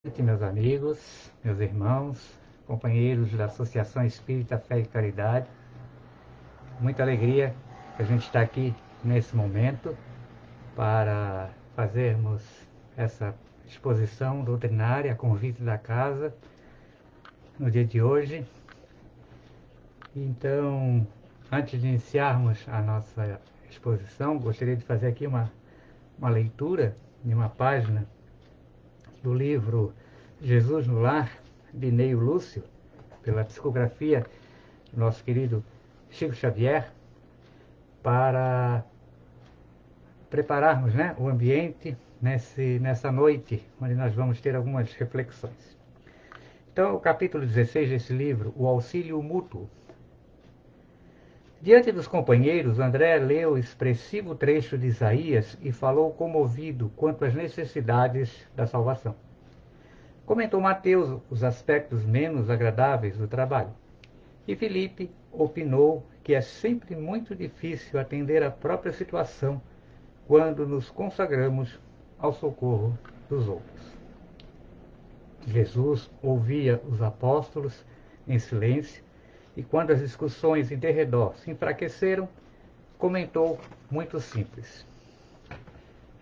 Noite, meus amigos, meus irmãos, companheiros da Associação Espírita Fé e Caridade. Muita alegria que a gente está aqui nesse momento para fazermos essa exposição doutrinária a convite da casa no dia de hoje. Então, antes de iniciarmos a nossa exposição, gostaria de fazer aqui uma leitura de uma página do livro Jesus no Lar, de Neio Lúcio, pela psicografia do nosso querido Chico Xavier, para prepararmos, o ambiente nessa noite, onde nós vamos ter algumas reflexões. Então, o capítulo 16 desse livro, o auxílio mútuo. Diante dos companheiros, André leu o expressivo trecho de Isaías e falou comovido quanto às necessidades da salvação. Comentou Mateus os aspectos menos agradáveis do trabalho. E Felipe opinou que é sempre muito difícil atender à própria situação quando nos consagramos ao socorro dos outros. Jesus ouvia os apóstolos em silêncio e, quando as discussões em derredor se enfraqueceram, comentou muito simples.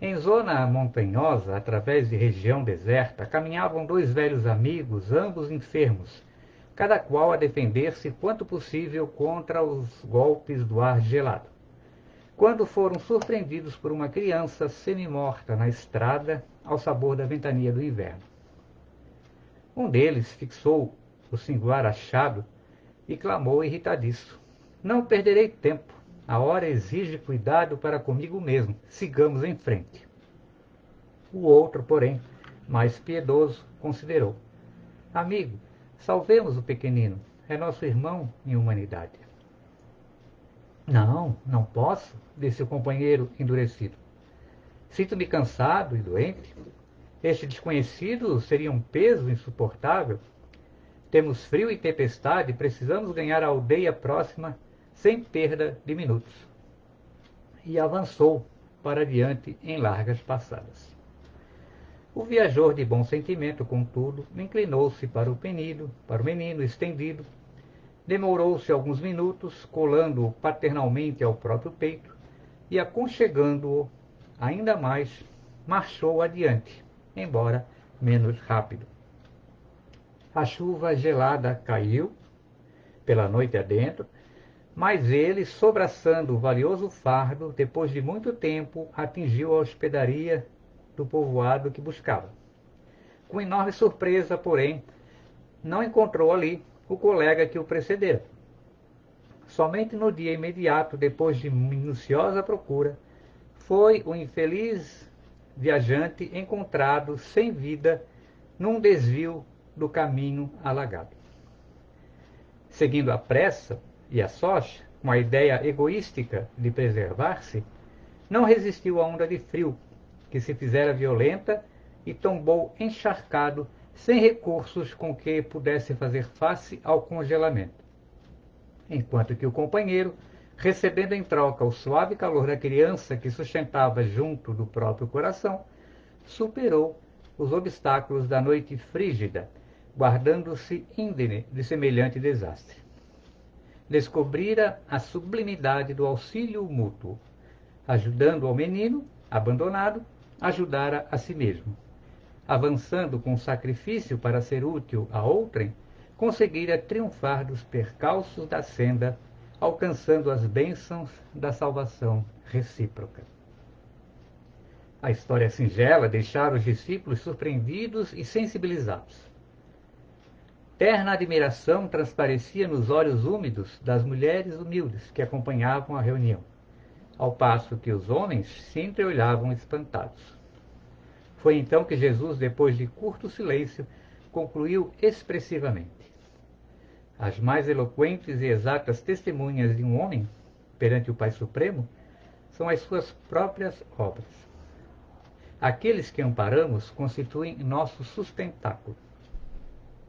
Em zona montanhosa, através de região deserta, caminhavam dois velhos amigos, ambos enfermos, cada qual a defender-se quanto possível contra os golpes do ar gelado, quando foram surpreendidos por uma criança semi-morta na estrada ao sabor da ventania do inverno. Um deles fixou o singular achado e clamou irritadiço: "Não perderei tempo. A hora exige cuidado para comigo mesmo. Sigamos em frente." O outro, porém, mais piedoso, considerou: "Amigo, salvemos o pequenino. É nosso irmão em humanidade." "Não, não posso", disse o companheiro endurecido. "Sinto-me cansado e doente. Este desconhecido seria um peso insuportável. Temos frio e tempestade e precisamos ganhar a aldeia próxima sem perda de minutos." E avançou para diante em largas passadas. O viajor de bom sentimento, contudo, inclinou-se para o menino estendido, demorou-se alguns minutos, colando-o paternalmente ao próprio peito e, aconchegando-o ainda mais, marchou adiante, embora menos rápido. A chuva gelada caiu, pela noite adentro, mas ele, sobraçando o valioso fardo, depois de muito tempo, atingiu a hospedaria do povoado que buscava. Com enorme surpresa, porém, não encontrou ali o colega que o precedera. Somente no dia imediato, depois de minuciosa procura, foi o infeliz viajante encontrado sem vida num desvio do caminho alagado. Seguindo à pressa e à sorte, com a ideia egoística de preservar-se, não resistiu à onda de frio, que se fizera violenta e tombou encharcado, sem recursos com que pudesse fazer face ao congelamento. Enquanto que o companheiro, recebendo em troca o suave calor da criança que sustentava junto do próprio coração, superou os obstáculos da noite frígida, guardando-se índene de semelhante desastre. Descobrira a sublimidade do auxílio mútuo, ajudando ao menino, abandonado, ajudara a si mesmo. Avançando com sacrifício para ser útil a outrem, conseguira triunfar dos percalços da senda, alcançando as bênçãos da salvação recíproca. A história singela deixara os discípulos surpreendidos e sensibilizados. Terna admiração transparecia nos olhos úmidos das mulheres humildes que acompanhavam a reunião, ao passo que os homens se entreolhavam espantados. Foi então que Jesus, depois de curto silêncio, concluiu expressivamente: "As mais eloquentes e exatas testemunhas de um homem perante o Pai Supremo são as suas próprias obras. Aqueles que amparamos constituem nosso sustentáculo.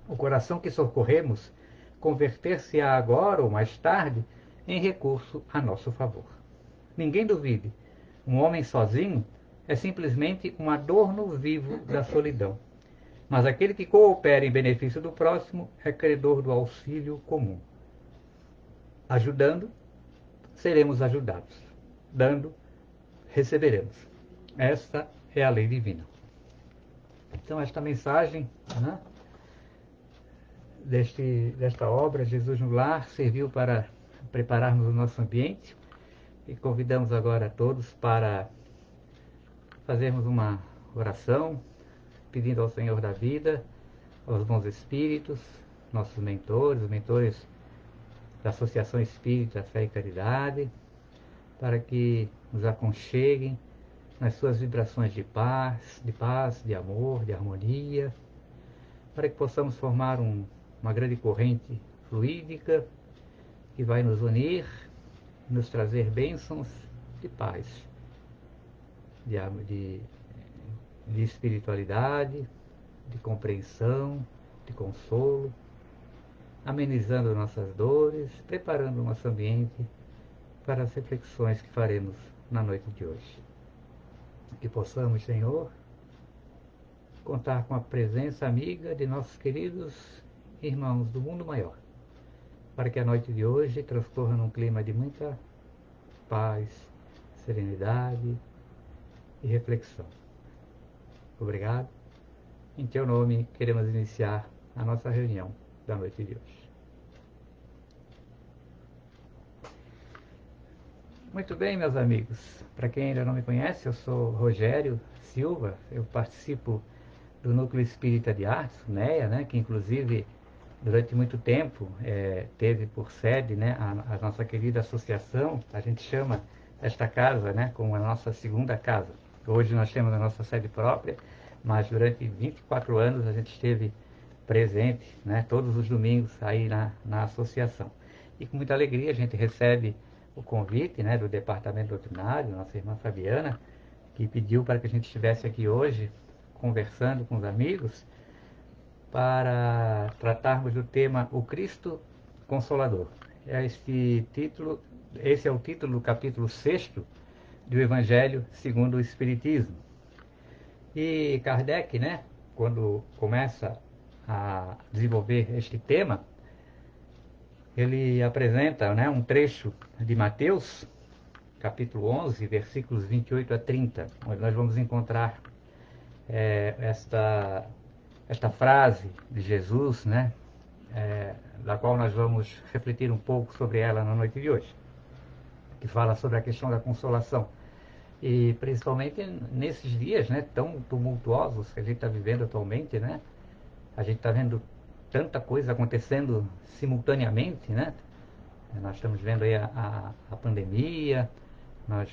O coração que socorremos converter-se-á agora ou mais tarde em recurso a nosso favor. Ninguém duvide, um homem sozinho é simplesmente um adorno vivo da solidão. Mas aquele que coopera em benefício do próximo é credor do auxílio comum. Ajudando, seremos ajudados. Dando, receberemos. Esta é a lei divina. Então, esta mensagem, né, desta obra, Jesus no Lar, serviu para prepararmos o nosso ambiente e convidamos agora a todos para fazermos uma oração, pedindo ao Senhor da vida, aos bons espíritos, nossos mentores, os mentores da Associação Espírita Fé e Caridade, para que nos aconcheguem nas suas vibrações de paz, de amor, de harmonia, para que possamos formar uma grande corrente fluídica que vai nos unir, nos trazer bênçãos de paz, de espiritualidade, de compreensão, de consolo, amenizando nossas dores, preparando o nosso ambiente para as reflexões que faremos na noite de hoje. Que possamos, Senhor, contar com a presença amiga de nossos queridos irmãos do mundo maior, para que a noite de hoje transcorra num clima de muita paz, serenidade e reflexão. Obrigado. Em teu nome, queremos iniciar a nossa reunião da noite de hoje. Muito bem, meus amigos. Para quem ainda não me conhece, eu sou Rogério Silva. Eu participo do Núcleo Espírita de Arte, NEA, né, que inclusive durante muito tempo teve por sede, né, a nossa querida associação. A gente chama esta casa, né, como a nossa segunda casa. Hoje nós temos a nossa sede própria, mas durante 24 anos a gente esteve presente, né, todos os domingos aí na associação. E com muita alegria a gente recebe o convite, né, do Departamento Doutrinário, nossa irmã Fabiana, que pediu para que a gente estivesse aqui hoje conversando com os amigos para tratarmos do tema O Cristo Consolador. Esse é o título do capítulo 6º do Evangelho segundo o Espiritismo. E Kardec, né, quando começa a desenvolver este tema, ele apresenta, né, um trecho de Mateus, capítulo 11, versículos 28 a 30, onde nós vamos encontrar esta frase de Jesus, né, da qual nós vamos refletir um pouco sobre ela na noite de hoje, que fala sobre a questão da consolação. E principalmente nesses dias, né, tão tumultuosos que a gente está vivendo atualmente, né, a gente está vendo tanta coisa acontecendo simultaneamente, né? Nós estamos vendo aí a pandemia, nós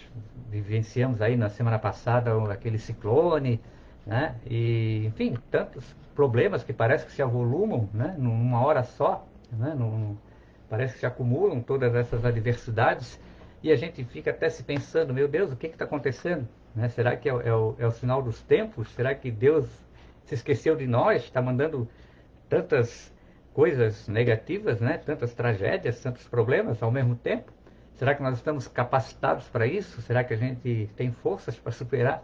vivenciamos aí na semana passada aquele ciclone, né? E, enfim, tantos problemas que parece que se avolumam, né, numa hora só, né? Parece que se acumulam todas essas adversidades e a gente fica até se pensando, meu Deus, o que está acontecendo? Né? Será que é o sinal dos tempos? Será que Deus se esqueceu de nós? Está mandando tantas coisas negativas, né? Tantas tragédias, tantos problemas ao mesmo tempo? Será que nós estamos capacitados para isso? Será que a gente tem forças para superar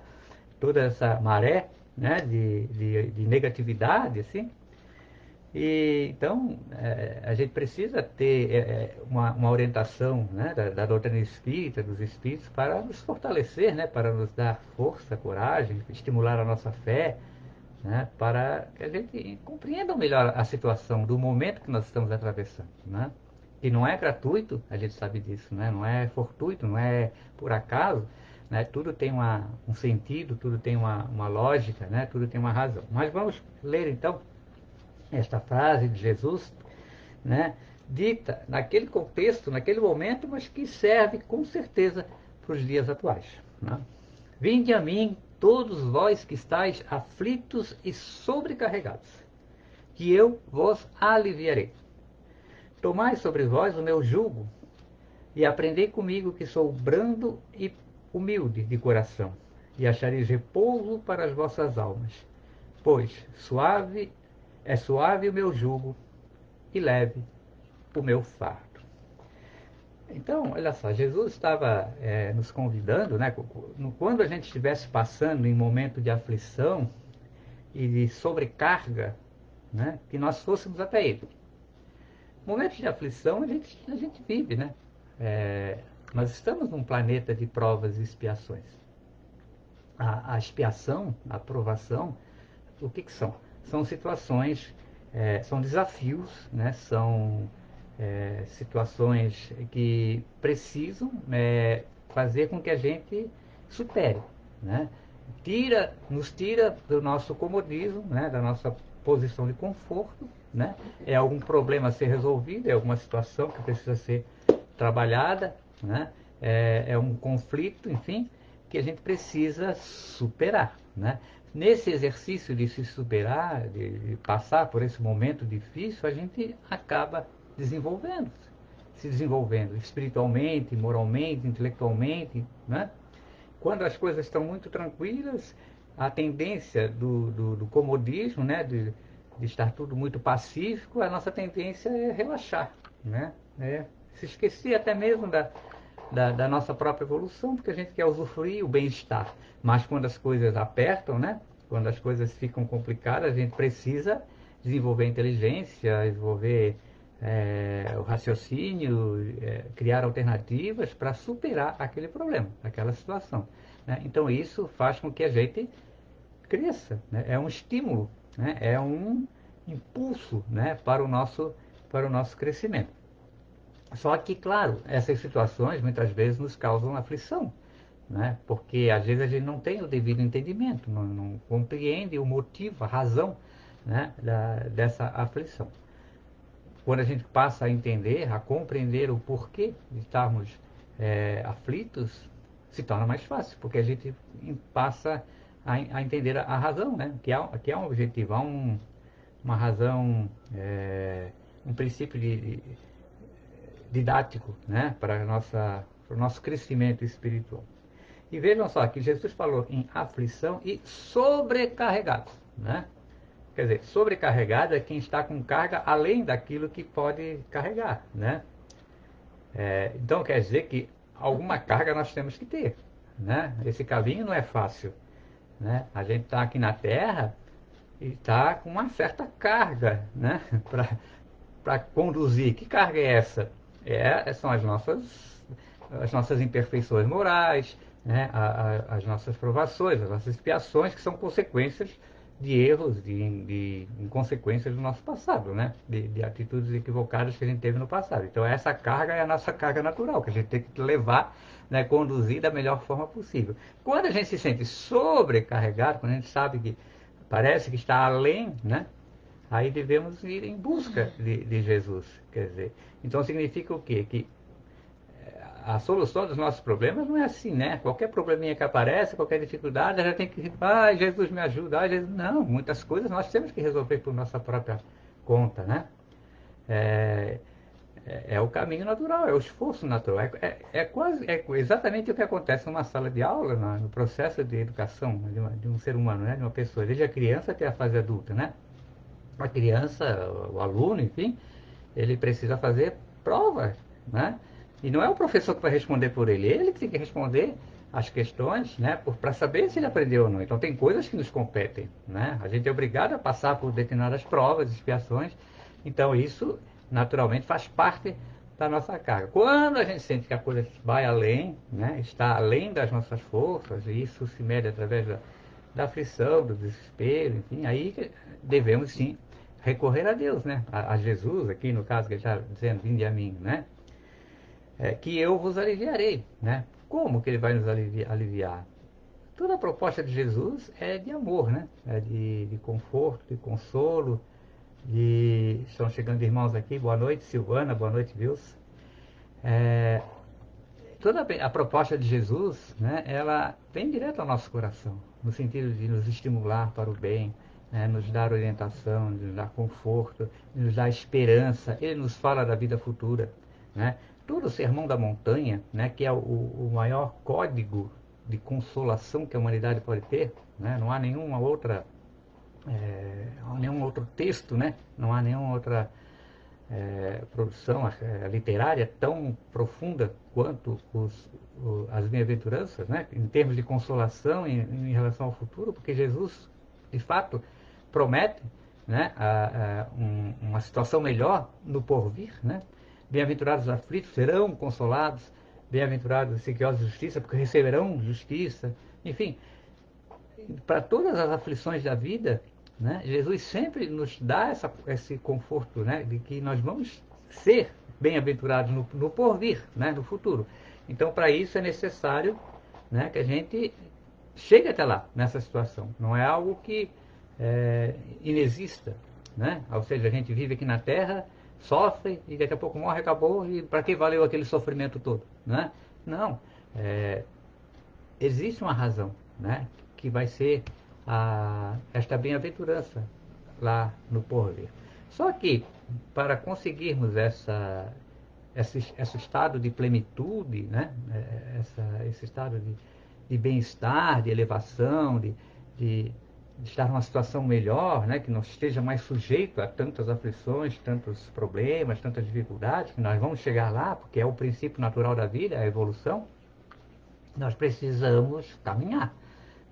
toda essa maré, né, de negatividade, assim? E então a gente precisa ter uma orientação, né, da doutrina espírita, dos espíritos, para nos fortalecer, né, para nos dar força, coragem, estimular a nossa fé, né, para que a gente compreenda melhor a situação do momento que nós estamos atravessando, né? E não é gratuito, a gente sabe disso, né? Não é fortuito, não é por acaso, né? Tudo tem um sentido, tudo tem uma lógica, né? Tudo tem uma razão. Mas vamos ler então esta frase de Jesus, né, dita naquele contexto, naquele momento, mas que serve com certeza para os dias atuais, né? Vinde a mim, todos vós que estáis aflitos e sobrecarregados, que eu vos aliviarei. Tomai sobre vós o meu jugo e aprendei comigo, que sou brando e humilde de coração, e achareis repouso para as vossas almas, pois é suave o meu jugo e leve o meu fardo. Então, olha só, Jesus estava nos convidando, né, quando a gente estivesse passando em momento de aflição, e de sobrecarga, né, que nós fôssemos até Ele. Momentos de aflição a gente vive, né? Nós estamos num planeta de provas e expiações. A expiação, a provação, o que são? São situações, são desafios, né? São situações que precisam fazer com que a gente supere, né? Nos tira do nosso comodismo, né? Da nossa posição de conforto, né? É algum problema a ser resolvido, é alguma situação que precisa ser trabalhada, né? É um conflito, enfim, que a gente precisa superar, né? Nesse exercício de se superar, de passar por esse momento difícil, a gente acaba se desenvolvendo espiritualmente, moralmente, intelectualmente, né? Quando as coisas estão muito tranquilas, a tendência do comodismo, né? De estar tudo muito pacífico, a nossa tendência é relaxar, né? Se esquecer até mesmo da nossa própria evolução, porque a gente quer usufruir o bem-estar. Mas quando as coisas apertam, né? Quando as coisas ficam complicadas, a gente precisa desenvolver a inteligência, desenvolver o raciocínio, criar alternativas para superar aquele problema, aquela situação, né? Então isso faz com que a gente cresça, né? É um estímulo, né? É um impulso, né? Para o nosso crescimento. Só que, claro, essas situações muitas vezes nos causam aflição, né? Porque às vezes a gente não tem o devido entendimento, não compreende o motivo, a razão, né? Dessa aflição. Quando a gente passa a entender, a compreender o porquê de estarmos aflitos, se torna mais fácil, porque a gente passa a entender a razão, né? Que há um objetivo, há uma razão, um princípio didático, né? Para o nosso crescimento espiritual. E vejam só que Jesus falou em aflição e sobrecarregado, né? Quer dizer, sobrecarregado é quem está com carga além daquilo que pode carregar, né? Então quer dizer que alguma carga nós temos que ter, né? Esse caminho não é fácil, né? A gente está aqui na Terra e está com uma certa carga, né? Para conduzir. Que carga é essa? São as nossas imperfeições morais, né? As nossas provações, as nossas expiações, que são consequências de erros, de inconsequências do nosso passado, né? De atitudes equivocadas que a gente teve no passado. Então essa carga é a nossa carga natural, que a gente tem que levar, né? Conduzir da melhor forma possível. Quando a gente se sente sobrecarregado, quando a gente sabe que parece que está além, né? Aí devemos ir em busca de Jesus, quer dizer. Então significa o quê? Que a solução dos nossos problemas não é assim, né? Qualquer probleminha que aparece, qualquer dificuldade, a gente tem que, Jesus me ajuda, Jesus... Não, muitas coisas nós temos que resolver por nossa própria conta, né? É o caminho natural, é o esforço natural. É exatamente o que acontece numa sala de aula, no processo de educação de um ser humano, né? De uma pessoa, desde a criança até a fase adulta, né? A criança, o aluno, enfim, ele precisa fazer prova, né? E não é o professor que vai responder por ele que tem que responder as questões, né? Para saber se ele aprendeu ou não. Então tem coisas que nos competem, né? A gente é obrigado a passar por determinadas provas, expiações. Então isso, naturalmente, faz parte da nossa carga. Quando a gente sente que a coisa vai além, né? Está além das nossas forças, e isso se mede através da aflição, do desespero, enfim, aí devemos sim recorrer a Deus, né? A Jesus, aqui no caso que ele está dizendo, vinde a mim, né? Que eu vos aliviarei, né? Como que ele vai nos aliviar? Toda a proposta de Jesus é de amor, né? É de conforto, de consolo, Estão chegando irmãos aqui, boa noite, Silvana, boa noite, Wilson. Toda a proposta de Jesus, né? Ela vem direto ao nosso coração, no sentido de nos estimular para o bem, né, nos dar orientação, nos dar conforto, nos dar esperança. Ele nos fala da vida futura, né? Todo o Sermão da Montanha, né, que é o maior código de consolação que a humanidade pode ter, né? Não há nenhuma outra, nenhum outro texto, né? Não há nenhuma outra produção literária tão profunda quanto as bem-aventuranças, né? Em termos de consolação em relação ao futuro, porque Jesus, de fato, prometem, né, uma situação melhor no porvir, né? Bem-aventurados os aflitos serão consolados, bem-aventurados os sequiosos de justiça, porque receberão justiça. Enfim, para todas as aflições da vida, né, Jesus sempre nos dá esse conforto, né, de que nós vamos ser bem-aventurados no porvir, né, no futuro. Então, para isso é necessário, né, que a gente chegue até lá, nessa situação. Não é algo que inexista, né? Ou seja, a gente vive aqui na Terra, sofre e daqui a pouco morre, acabou, e para que valeu aquele sofrimento todo, né? Não. Existe uma razão, né, que vai ser esta bem-aventurança lá no porvir. Só que, para conseguirmos esse estado de plenitude, né, esse estado de bem-estar, de elevação, de estar numa situação melhor, né, que não esteja mais sujeito a tantas aflições, tantos problemas, tantas dificuldades, que nós vamos chegar lá, porque é o princípio natural da vida, a evolução. Nós precisamos caminhar,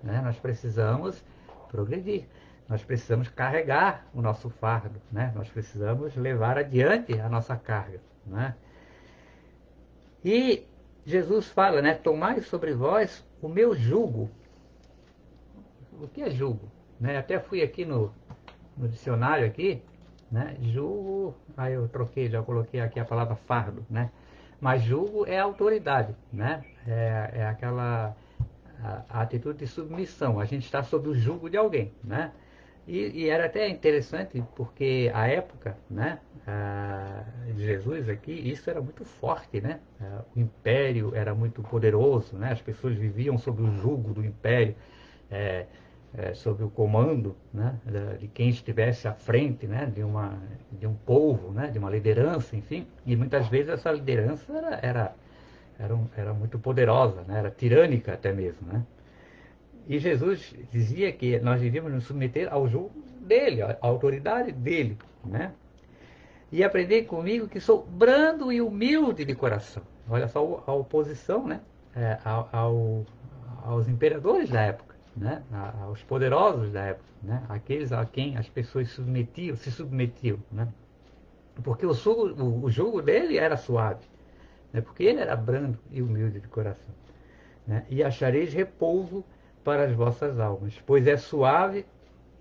né? Nós precisamos progredir, nós precisamos carregar o nosso fardo, né? Nós precisamos levar adiante a nossa carga, né? E Jesus fala, né? Tomai sobre vós o meu jugo. O que é jugo? Né? Até fui aqui no dicionário aqui, né? Jugo, aí eu troquei, já coloquei aqui a palavra fardo, né? Mas jugo é autoridade, né? É aquela a atitude de submissão. A gente está sob o jugo de alguém, né? E era até interessante porque a época, né, de Jesus aqui, isso era muito forte, né? O império era muito poderoso, né? As pessoas viviam sob o jugo do império, sob o comando, né, de quem estivesse à frente, né, de um povo, né, de uma liderança, enfim. E muitas vezes essa liderança era muito poderosa, né, era tirânica até mesmo, né? E Jesus dizia que nós devíamos nos submeter ao jugo dele, à autoridade dele, né? E aprender comigo que sou brando e humilde de coração. Olha só a oposição, né? Aos imperadores da época, né? Aos poderosos da época, né? Aqueles a quem as pessoas se submetiam, né? Porque o jugo dele era suave, né? Porque ele era brando e humilde de coração, né? E achareis repouso para as vossas almas, pois é suave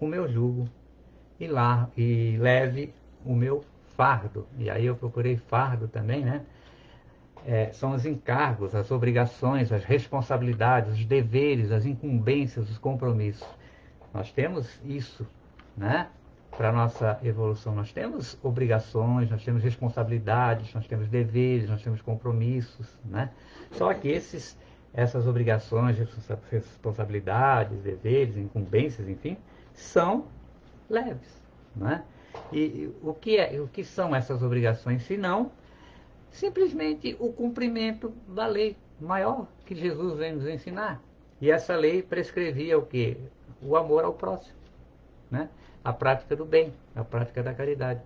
o meu jugo e leve o meu fardo. E aí eu procurei fardo também, né? São os encargos, as obrigações, as responsabilidades, os deveres, as incumbências, os compromissos. Nós temos isso, né? Para a nossa evolução, nós temos obrigações, nós temos responsabilidades, nós temos deveres, nós temos compromissos, né? Só que essas obrigações, responsabilidades, deveres, incumbências, enfim, são leves, né? E o que são essas obrigações, se não simplesmente o cumprimento da lei maior que Jesus vem nos ensinar? E essa lei prescrevia o quê? O amor ao próximo, né? A prática do bem, a prática da caridade,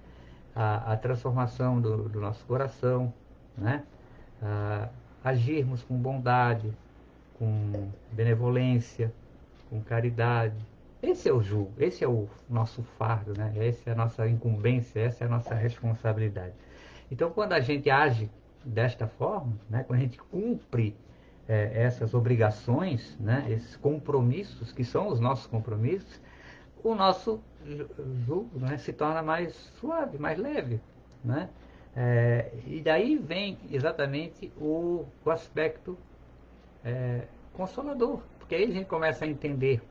a transformação do nosso coração, né? Agirmos com bondade, com benevolência, com caridade. Esse é o jugo, esse é o nosso fardo, né? Essa é a nossa incumbência, essa é a nossa responsabilidade. Então, quando a gente age desta forma, né? Quando a gente cumpre essas obrigações, né? Esses compromissos, que são os nossos compromissos, o nosso jugo, né? Se torna mais suave, mais leve, né? E daí vem exatamente o aspecto consolador, porque aí a gente começa a entender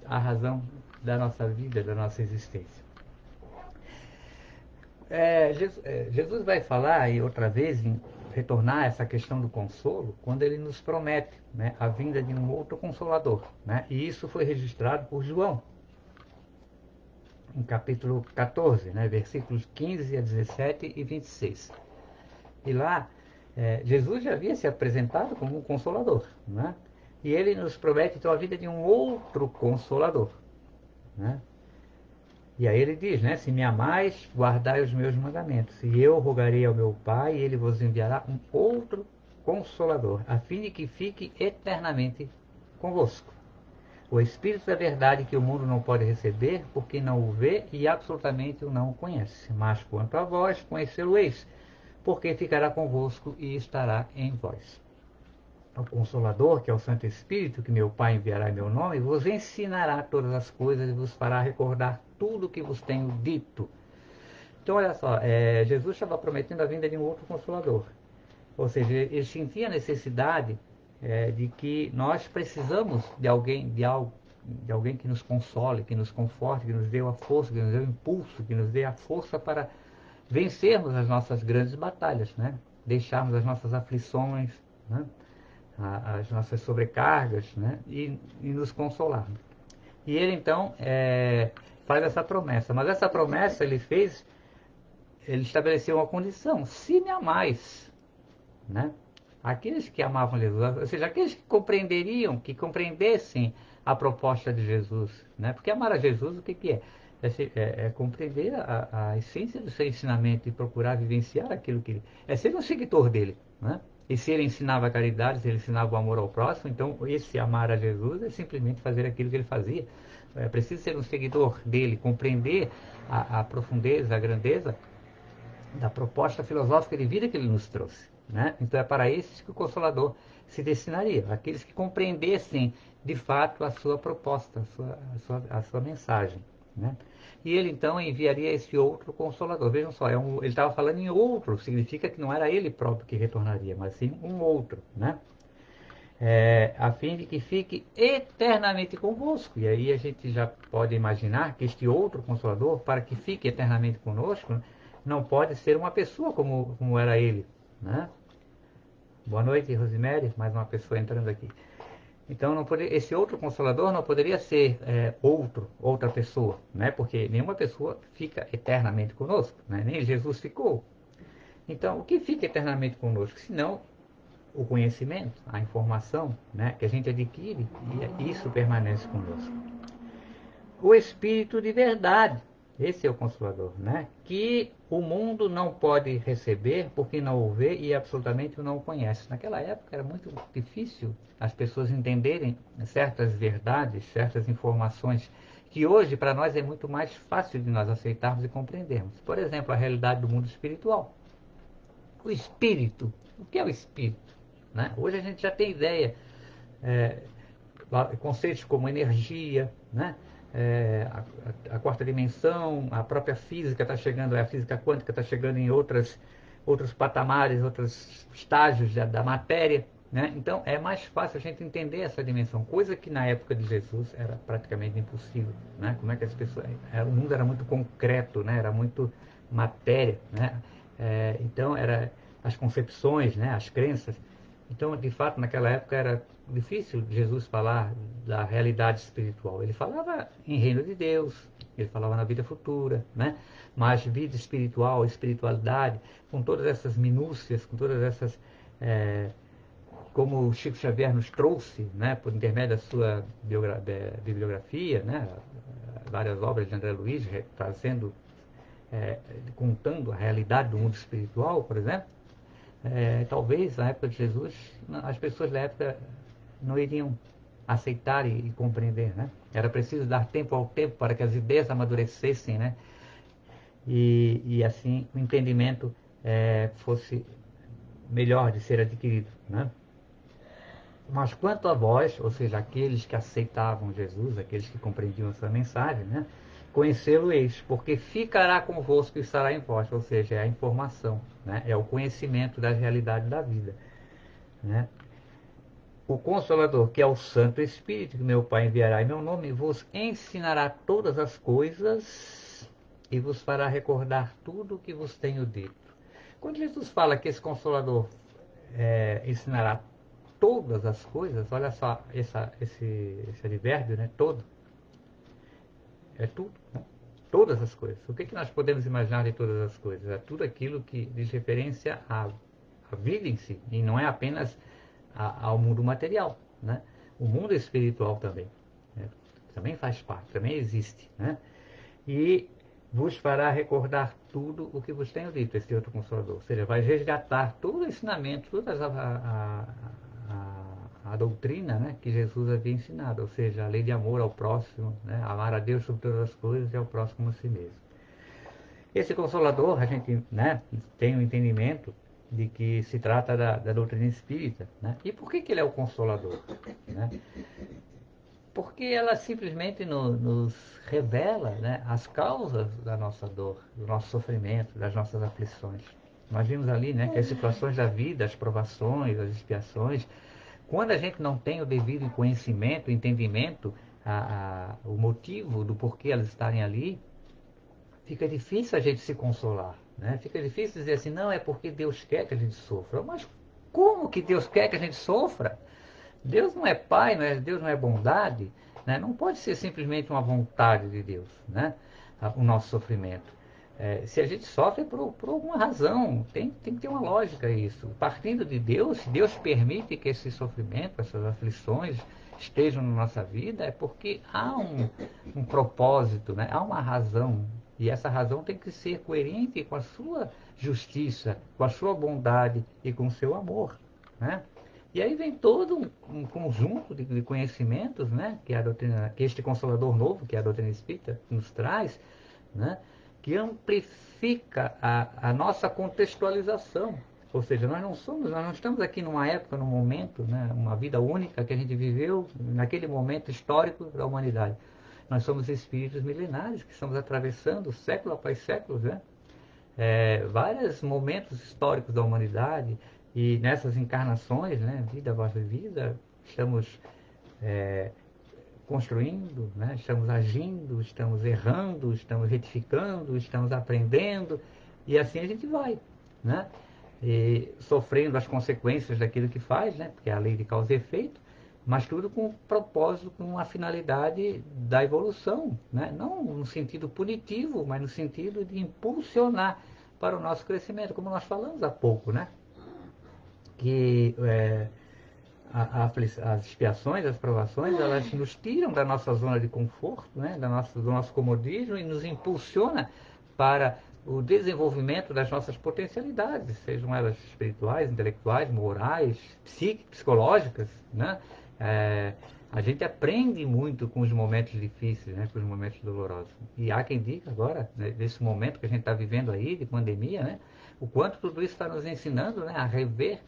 a razão da nossa vida, da nossa existência. Jesus vai falar, e outra vez, em retornar a essa questão do consolo, quando ele nos promete, né, a vinda de um outro consolador, né? E isso foi registrado por João, em capítulo 14, né, versículos 15 a 17 e 26. E lá, Jesus já havia se apresentado como um consolador, né? E ele nos promete então a vida de um outro consolador, né? E aí ele diz, né? Se me amais, guardai os meus mandamentos. E eu rogarei ao meu Pai, e ele vos enviará um outro consolador, a fim de que fique eternamente convosco. O Espírito da verdade que o mundo não pode receber, porque não o vê e absolutamente o não conhece. Mas quanto a vós, conhecê-lo-eis, porque ficará convosco e estará em vós. O Consolador, que é o Santo Espírito, que meu Pai enviará em meu nome, vos ensinará todas as coisas e vos fará recordar tudo o que vos tenho dito. Então, olha só, Jesus estava prometendo a vinda de um outro Consolador. Ou seja, ele sentia a necessidade de que nós precisamos de alguém, de alguém que nos console, que nos conforte, que nos dê a força, que nos dê o impulso, que nos dê a força para vencermos as nossas grandes batalhas, né? Deixarmos as nossas aflições, né? As nossas sobrecargas, né? E nos consolar. E ele então faz essa promessa, mas essa promessa ele estabeleceu uma condição: se me amais, né? Aqueles que amavam Jesus, ou seja, aqueles que compreenderiam, que compreendessem a proposta de Jesus, né? Porque amar a Jesus, o que que é? É compreender a essência do seu ensinamento e procurar vivenciar aquilo que ele... É ser um seguidor dele, né? E se ele ensinava a caridade, se ele ensinava o amor ao próximo, então esse amar a Jesus é simplesmente fazer aquilo que ele fazia. É preciso ser um seguidor dele, compreender a profundeza, a grandeza da proposta filosófica de vida que ele nos trouxe, né? Então é para esses que o Consolador se destinaria, aqueles que compreendessem de fato a sua proposta, a sua mensagem, né? E ele então enviaria esse outro Consolador. Vejam só, ele estava falando em outro, significa que não era ele próprio que retornaria, mas sim um outro, né? A fim de que fique eternamente convosco. E aí a gente já pode imaginar que este outro Consolador, para que fique eternamente conosco, não pode ser uma pessoa como era ele, né? Boa noite, Rosemary, mais uma pessoa entrando aqui. Então, esse outro Consolador não poderia ser outra pessoa, né? Porque nenhuma pessoa fica eternamente conosco, né? Nem Jesus ficou. Então, o que fica eternamente conosco? Senão o conhecimento, a informação, né, que a gente adquire, e isso permanece conosco. O Espírito de verdade, esse é o Consolador, né, que o mundo não pode receber porque não o vê e absolutamente não o conhece. Naquela época era muito difícil as pessoas entenderem certas verdades, certas informações, que hoje para nós é muito mais fácil de nós aceitarmos e compreendermos. Por exemplo, a realidade do mundo espiritual. O Espírito, o que é o Espírito? Né? Hoje a gente já tem ideia, é, conceitos como energia, né? A quarta dimensão, a própria física está chegando, a física quântica está chegando em outros patamares, outros estágios da matéria. Né? Então é mais fácil a gente entender essa dimensão, coisa que na época de Jesus era praticamente impossível. Né? Como é que as pessoas... o mundo era muito concreto, né? Era muito matéria. Né? Então as concepções, né? As crenças. Então, de fato, naquela época era difícil Jesus falar da realidade espiritual. Ele falava em reino de Deus, ele falava na vida futura, né? Mas vida espiritual, espiritualidade, com todas essas minúcias, com todas essas... como o Chico Xavier nos trouxe, né, por intermédio da sua bibliografia, né, várias obras de André Luiz, trazendo, contando a realidade do mundo espiritual, por exemplo. Talvez na época de Jesus as pessoas da época não iriam aceitar e compreender, né? Era preciso dar tempo ao tempo para que as ideias amadurecessem, né? E assim o entendimento fosse melhor de ser adquirido, né? Mas quanto a vós, ou seja, aqueles que aceitavam Jesus, aqueles que compreendiam a sua mensagem, né? Conhecê-lo-eis, porque ficará convosco e estará em vós, ou seja, é a informação, né? É o conhecimento da realidade da vida, né? O Consolador, que é o Santo Espírito, que meu Pai enviará em meu nome, vos ensinará todas as coisas e vos fará recordar tudo o que vos tenho dito. Quando Jesus fala que esse Consolador ensinará todas as coisas, olha só esse advérbio, né? Todo. É tudo, né? Todas as coisas. O que nós podemos imaginar de todas as coisas? É tudo aquilo que diz referência à vida em si, e não é apenas ao mundo material, né? O mundo espiritual também, né? Também faz parte, também existe, né? E vos fará recordar tudo o que vos tenho dito, esse outro Consolador. Ou seja, vai resgatar todo o ensinamento, todas a doutrina, né, que Jesus havia ensinado, ou seja, a lei de amor ao próximo, né, amar a Deus sobre todas as coisas e ao próximo como a si mesmo. Esse Consolador, a gente, né, tem o entendimento de que se trata da doutrina espírita. Né? E por que ele é o Consolador? Né? Porque ela simplesmente nos revela, né, as causas da nossa dor, do nosso sofrimento, das nossas aflições. Nós vimos ali, né, que as situações da vida, as provações, as expiações, quando a gente não tem o devido conhecimento, entendimento, o motivo do porquê elas estarem ali, fica difícil a gente se consolar. Né? Fica difícil dizer assim, não, é porque Deus quer que a gente sofra. Mas como que Deus quer que a gente sofra? Deus não é pai, Deus não é bondade, né? Não pode ser simplesmente uma vontade de Deus, né? O nosso sofrimento. Se a gente sofre por alguma razão, tem que ter uma lógica isso. Partindo de Deus, se Deus permite que esse sofrimento, essas aflições estejam na nossa vida, é porque há um propósito, né? Há uma razão. E essa razão tem que ser coerente com a sua justiça, com a sua bondade e com o seu amor, né? E aí vem todo um conjunto de conhecimentos, né, que a doutrina, que este Consolador novo, que é a doutrina espírita, nos traz, né, que amplifica a nossa contextualização. Ou seja, nós não estamos aqui numa época, num momento, né, uma vida única que a gente viveu naquele momento histórico da humanidade. Nós somos espíritos milenares que estamos atravessando século após século, né? Vários momentos históricos da humanidade e nessas encarnações, né, vida após vida, estamos é, construindo, né, estamos agindo, estamos errando, estamos retificando, estamos aprendendo e assim a gente vai, né, e sofrendo as consequências daquilo que faz, né, porque é a lei de causa e efeito, mas tudo com um propósito, com a finalidade da evolução, né? Não no sentido punitivo, mas no sentido de impulsionar para o nosso crescimento, como nós falamos há pouco, né? Que as expiações, as provações, elas nos tiram da nossa zona de conforto, né? Do nosso comodismo e nos impulsiona para o desenvolvimento das nossas potencialidades, sejam elas espirituais, intelectuais, morais, psicológicas, né? A gente aprende muito com os momentos difíceis, né? Com os momentos dolorosos. E há quem diga agora, né, nesse momento que a gente está vivendo aí, de pandemia, né? O quanto tudo isso está nos ensinando, né, a rever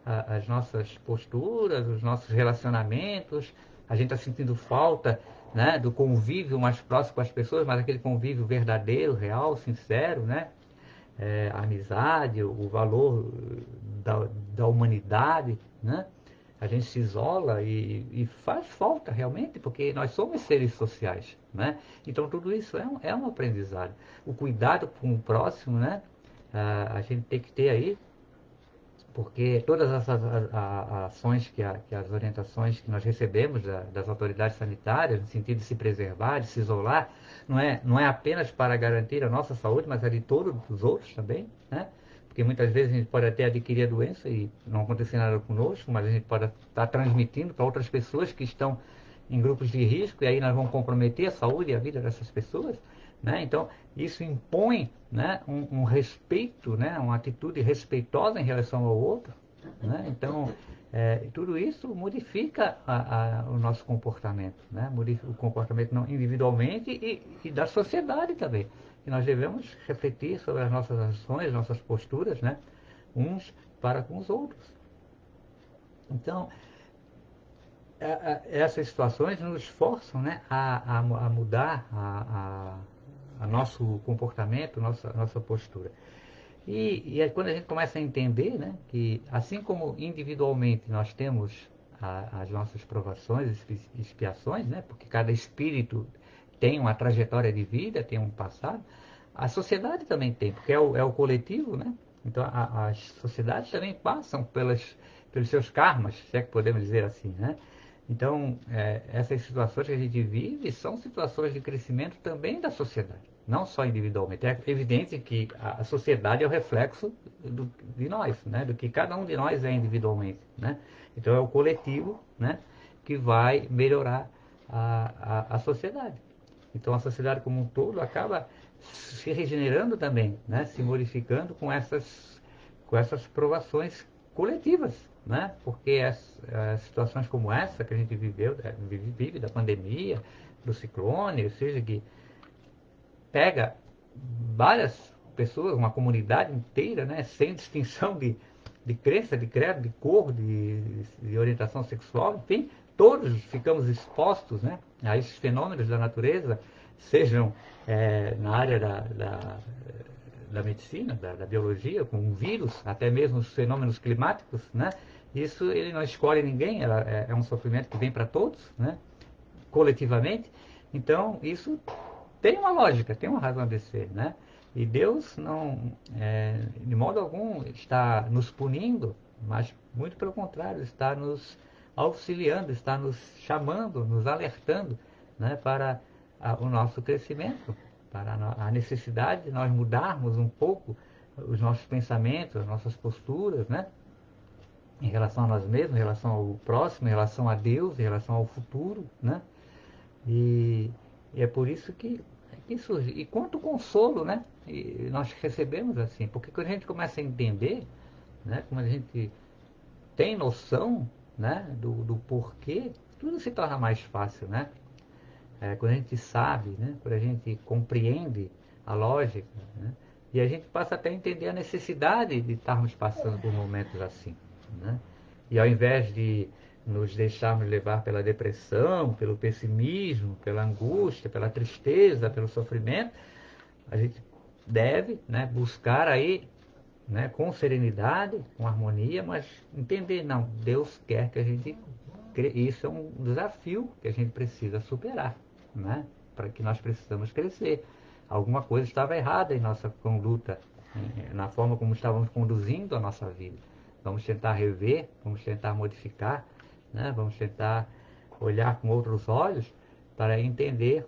as nossas posturas, os nossos relacionamentos. A gente está sentindo falta, né, do convívio mais próximo com as pessoas, mas aquele convívio verdadeiro, real, sincero, né? A amizade, o valor da humanidade, né? A gente se isola e faz falta realmente, porque nós somos seres sociais, né? Então tudo isso é um aprendizado. O cuidado com o próximo, né? A gente tem que ter aí, porque todas essas ações, que as orientações que nós recebemos das autoridades sanitárias, no sentido de se preservar, de se isolar, não é apenas para garantir a nossa saúde, mas a de todos os outros também, né? Porque muitas vezes a gente pode até adquirir a doença e não acontecer nada conosco, mas a gente pode estar transmitindo para outras pessoas que estão em grupos de risco, e aí nós vamos comprometer a saúde e a vida dessas pessoas, né? Então, isso impõe, né, um respeito, né, uma atitude respeitosa em relação ao outro. Né? Então, tudo isso modifica o nosso comportamento, né? Modifica o comportamento não, individualmente e da sociedade também. E nós devemos refletir sobre as nossas ações, nossas posturas, né, uns para com os outros. Então, essas situações nos forçam, né, a mudar a nosso comportamento, nossa postura. E aí, quando a gente começa a entender, né, que assim como individualmente nós temos as nossas provações, expiações, né, porque cada espírito tem uma trajetória de vida, tem um passado, a sociedade também tem, porque é o coletivo, né? Então as sociedades também passam pelos seus karmas, se é que podemos dizer assim, né? Então, essas situações que a gente vive são situações de crescimento também da sociedade, não só individualmente. É evidente que a sociedade é o reflexo de nós, né? Do que cada um de nós é individualmente, né? Então, é o coletivo, né, que vai melhorar a sociedade. Então, a sociedade como um todo acaba se regenerando também, né? Se modificando com essas provações coletivas, né? Porque as situações como essa que a gente vive da pandemia, do ciclone, ou seja, que pega várias pessoas, uma comunidade inteira, né, sem distinção de crença, de credo, de cor, de orientação sexual, enfim, todos ficamos expostos, né, a esses fenômenos da natureza, sejam na área da medicina, da biologia, com um vírus, até mesmo os fenômenos climáticos, né, isso ele não escolhe ninguém, é um sofrimento que vem para todos, né, coletivamente. Então, isso tem uma lógica, tem uma razão de ser, né? E Deus não, de modo algum, está nos punindo, mas muito pelo contrário, está nos auxiliando, está nos chamando, nos alertando, né, para o nosso crescimento, para a necessidade de nós mudarmos um pouco os nossos pensamentos, as nossas posturas, né? Em relação a nós mesmos, em relação ao próximo, em relação a Deus, em relação ao futuro, né? E, e é por isso que surge. E quanto consolo, né? E nós recebemos assim, porque quando a gente começa a entender, né? Quando a gente tem noção, né? Do porquê, tudo se torna mais fácil, né? Quando a gente sabe, né? Quando a gente compreende a lógica, né? E a gente passa até a entender a necessidade de estarmos passando por momentos assim, né? E ao invés de nos deixarmos levar pela depressão, pelo pessimismo, pela angústia, pela tristeza, pelo sofrimento, a gente deve, né, buscar aí, né, com serenidade, com harmonia, mas entender, não, Deus quer que a gente... Isso é um desafio que a gente precisa superar, né, para que nós precisamos crescer. Alguma coisa estava errada em nossa conduta, na forma como estávamos conduzindo a nossa vida. Vamos tentar rever, vamos tentar modificar, né, vamos tentar olhar com outros olhos para entender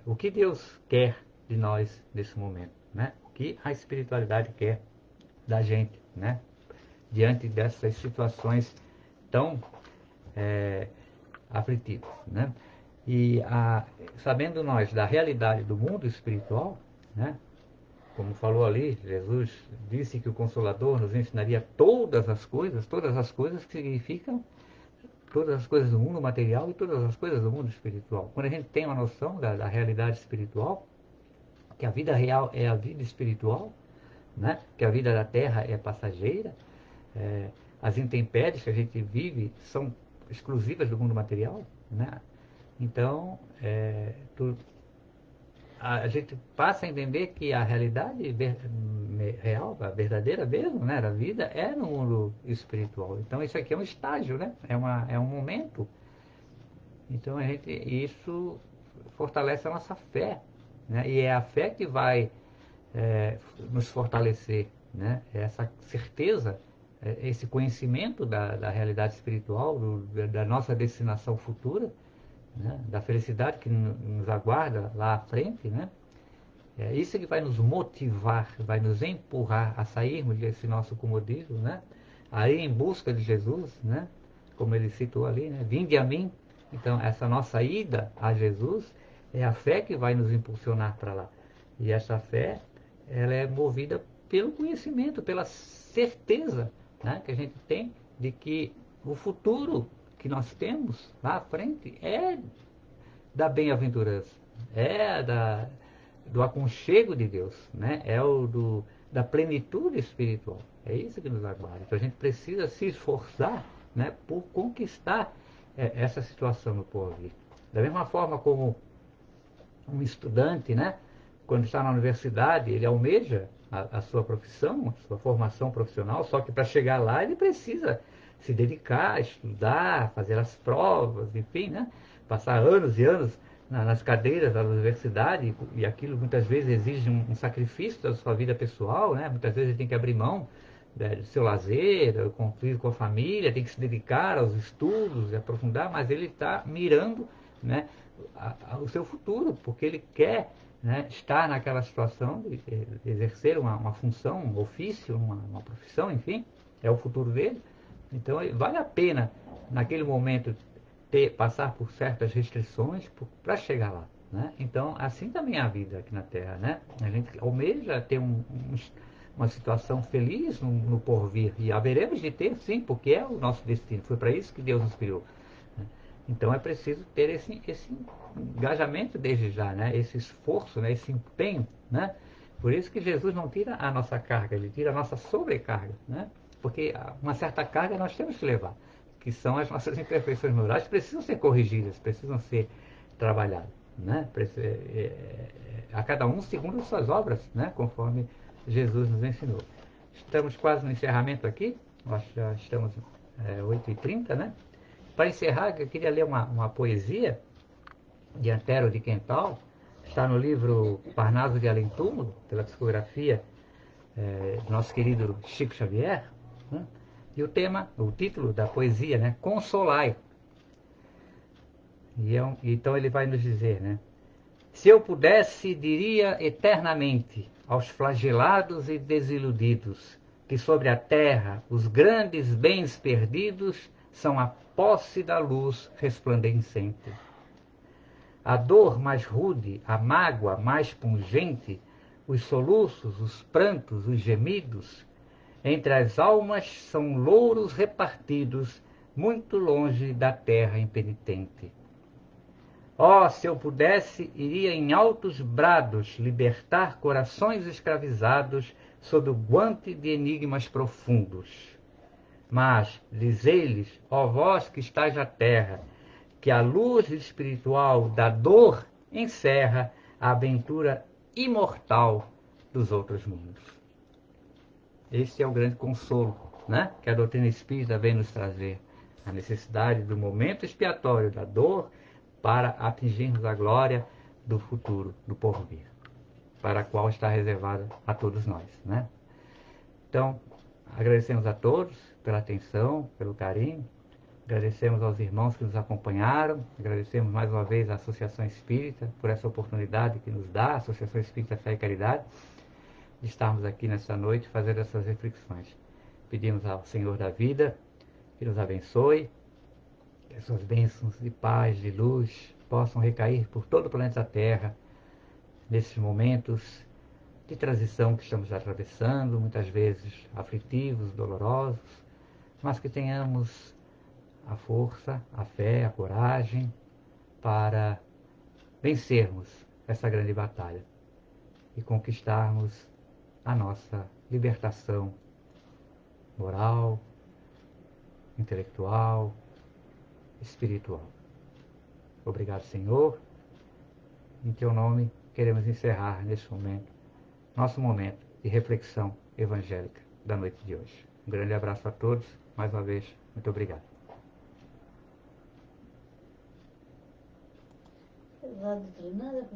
o que Deus quer de nós nesse momento, né? O que a espiritualidade quer da gente, né? Diante dessas situações tão aflitivas, né? E sabendo nós da realidade do mundo espiritual, né? Como falou ali, Jesus disse que o Consolador nos ensinaria todas as coisas que significam todas as coisas do mundo material e todas as coisas do mundo espiritual. Quando a gente tem uma noção da realidade espiritual, que a vida real é a vida espiritual, né? Que a vida da terra é passageira, as intempéries que a gente vive são exclusivas do mundo material, né? Então, a gente passa a entender que a realidade real, a verdadeira mesmo, né, da vida é no mundo espiritual. Então isso aqui é um estágio, né? É um momento. Então isso fortalece a nossa fé, né? E é a fé que vai nos fortalecer, né? Essa certeza, esse conhecimento da realidade espiritual, da nossa destinação futura, né? Da felicidade que nos aguarda lá à frente, né? É isso que vai nos motivar, vai nos empurrar a sairmos desse nosso comodismo, né? Aí em busca de Jesus, né? Como ele citou ali, né? Vinde a mim. Então essa nossa ida a Jesus é a fé que vai nos impulsionar para lá. E essa fé, ela é movida pelo conhecimento, pela certeza, né? Que a gente tem de que o futuro que nós temos lá à frente é da bem-aventurança, do aconchego de Deus, né? Da plenitude espiritual. É isso que nos aguarda. Então a gente precisa se esforçar, né, por conquistar essa situação no porvir. Da mesma forma como um estudante, né, quando está na universidade, ele almeja a sua profissão, a sua formação profissional, só que para chegar lá ele precisa se dedicar, estudar, fazer as provas, enfim, né, passar anos e anos nas cadeiras da universidade, e aquilo muitas vezes exige um sacrifício da sua vida pessoal, né, muitas vezes ele tem que abrir mão do seu lazer, conviver com a família, tem que se dedicar aos estudos, aprofundar, mas ele está mirando, né, o seu futuro, porque ele quer, né, estar naquela situação de exercer uma função, um ofício, uma profissão, enfim, é o futuro dele. Então vale a pena, naquele momento, passar por certas restrições para chegar lá, né? Então assim também é a vida aqui na Terra, né? A gente almeja ter uma situação feliz no porvir. E haveremos de ter, sim, porque é o nosso destino. Foi para isso que Deus nos criou. Então é preciso ter esse engajamento desde já, né? Esse esforço, né? Esse empenho. Né? Por isso que Jesus não tira a nossa carga, ele tira a nossa sobrecarga. Né? Porque uma certa carga nós temos que levar, que são as nossas imperfeições morais, que precisam ser corrigidas, precisam ser trabalhadas. Né? A cada um segundo as suas obras, né? Conforme Jesus nos ensinou. Estamos quase no encerramento aqui, nós já estamos 8h30, né? Para encerrar, eu queria ler uma poesia de Antero de Quental, está no livro Parnaso de Além Túmulo, pela psicografia do nosso querido Chico Xavier, né? E o título da poesia, né? Consolai. Então ele vai nos dizer, né? Se eu pudesse, diria eternamente aos flagelados e desiludidos que sobre a terra os grandes bens perdidos são a posse da luz resplandecente. A dor mais rude, a mágoa mais pungente, os soluços, os prantos, os gemidos, entre as almas são louros repartidos muito longe da terra impenitente. Oh, se eu pudesse, iria em altos brados libertar corações escravizados sob o guante de enigmas profundos. Mas, dizei-lhes, ó vós que estáis na terra, que a luz espiritual da dor encerra a aventura imortal dos outros mundos. Esse é o grande consolo, né? Que a doutrina espírita vem nos trazer. A necessidade do momento expiatório da dor para atingirmos a glória do futuro, do porvir, para a qual está reservada a todos nós, né? Então, agradecemos a todos pela atenção, pelo carinho, agradecemos aos irmãos que nos acompanharam, agradecemos mais uma vez à Associação Espírita por essa oportunidade que nos dá, a Associação Espírita Fé e Caridade, de estarmos aqui nessa noite fazendo essas reflexões. Pedimos ao Senhor da vida que nos abençoe, que as suas bênçãos de paz, de luz, possam recair por todo o planeta Terra, nesses momentos de transição que estamos atravessando, muitas vezes aflitivos, dolorosos, mas que tenhamos a força, a fé, a coragem para vencermos essa grande batalha e conquistarmos a nossa libertação moral, intelectual, espiritual. Obrigado, Senhor. Em teu nome queremos encerrar neste momento, nosso momento de reflexão evangélica da noite de hoje. Um grande abraço a todos. Mais uma vez, muito obrigado. Nada de nada,